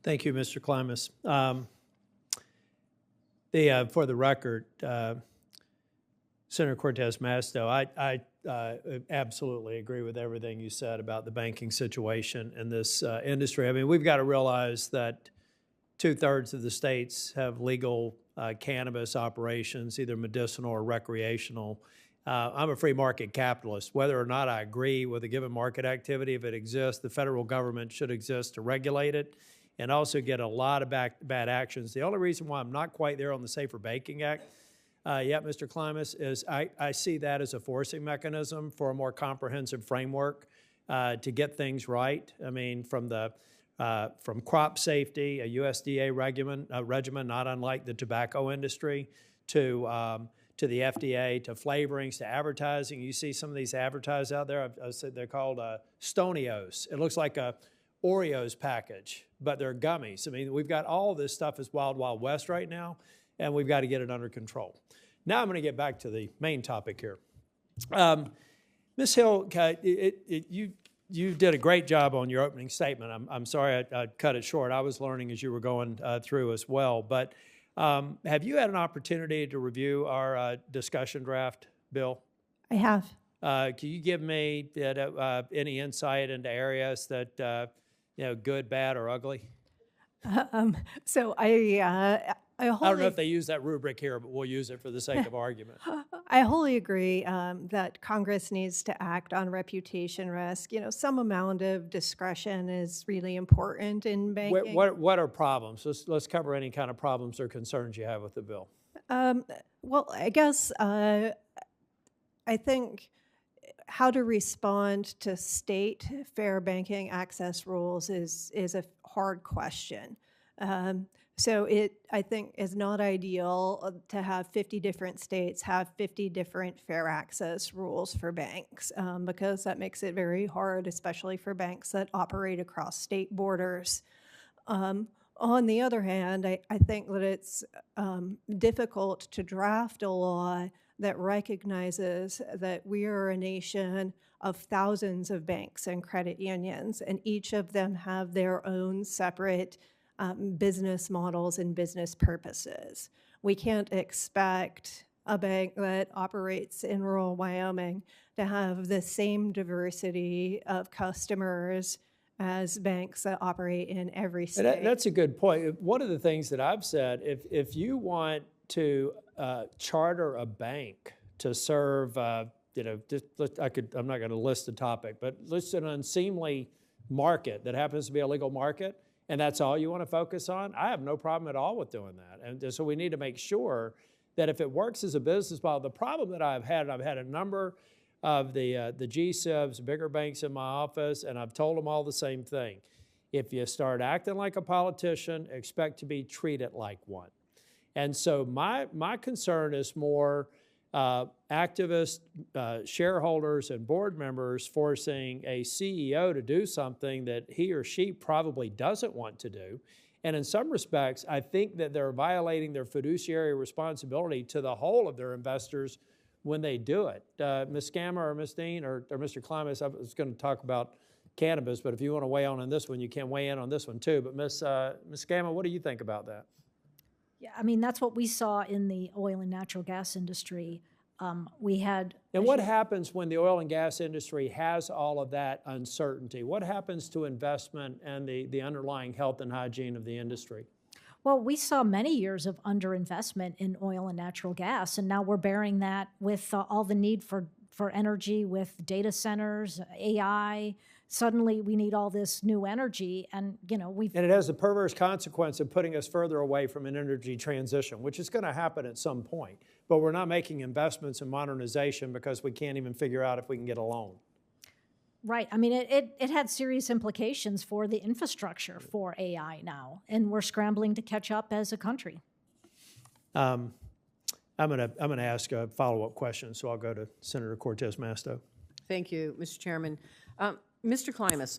Thank you, Mr. Klimas. For the record, Senator Cortez Masto, I absolutely agree with everything you said about the banking situation in this industry. I mean, we've got to realize that 2/3 of the states have legal cannabis operations, either medicinal or recreational. I'm a free market capitalist. Whether or not I agree with a given market activity, if it exists, the federal government should exist to regulate it and also get a lot of bad actions. The only reason why I'm not quite there on the Safer Banking Act yet, Mr. Klimas, is I see that as a forcing mechanism for a more comprehensive framework to get things right. I mean, from crop safety, a USDA regimen, not unlike the tobacco industry, to the FDA, to flavorings, to advertising. You see some of these advertised out there. I said they're called Stonios. It looks like a Oreos package, but they're gummies. I mean, we've got all this stuff is wild, wild west right now, and we've got to get it under control. Now I'm going to get back to the main topic here. Ms. Hill, you did a great job on your opening statement. I'm sorry I cut it short. I was learning as you were going through as well. But have you had an opportunity to review our discussion draft, Bill? I have. Can you give me any insight into areas that, good, bad, or ugly? So I don't know if they use that rubric here, but we'll use it for the sake of argument. I wholly agree that Congress needs to act on reputation risk. Some amount of discretion is really important in banking. What are problems? Let's cover any kind of problems or concerns you have with the bill. Well, I guess I think how to respond to state fair banking access rules is a hard question. So I think is not ideal to have 50 different states have 50 different fair access rules for banks because that makes it very hard, especially for banks that operate across state borders. On the other hand, I think that it's difficult to draft a law that recognizes that we are a nation of thousands of banks and credit unions, and each of them have their own separate business models and business purposes. We can't expect a bank that operates in rural Wyoming to have the same diversity of customers as banks that operate in every state. That's a good point. One of the things that I've said, if you want to charter a bank to serve, I'm not going to list the topic, but list an unseemly market that happens to be a legal market, and that's all you want to focus on, I have no problem at all with doing that. And so we need to make sure that if it works as a business model, the problem that I've had a number of the GSIBs, bigger banks in my office, and I've told them all the same thing. If you start acting like a politician, expect to be treated like one. And so my concern is more activists, shareholders, and board members forcing a CEO to do something that he or she probably doesn't want to do. And in some respects, I think that they're violating their fiduciary responsibility to the whole of their investors when they do it. Ms. Scammer or Ms. Dean or Mr. Klimas, I was going to talk about cannabis, but if you want to weigh in on this one, you can weigh in on this one too. But Ms. Scammer, what do you think about that? Yeah, I mean, that's what we saw in the oil and natural gas industry. We had... And what happens when the oil and gas industry has all of that uncertainty? What happens to investment and the underlying health and hygiene of the industry? Well, we saw many years of underinvestment in oil and natural gas, and now we're bearing that with all the need for energy with data centers, AI. Suddenly we need all this new energy, and And it has the perverse consequence of putting us further away from an energy transition, which is going to happen at some point. But we're not making investments in modernization because we can't even figure out if we can get a loan. Right. I mean, it had serious implications for the infrastructure for AI now, and we're scrambling to catch up as a country. I'm gonna ask a follow-up question, so I'll go to Senator Cortez Masto. Thank you, Mr. Chairman. Mr. Klimas,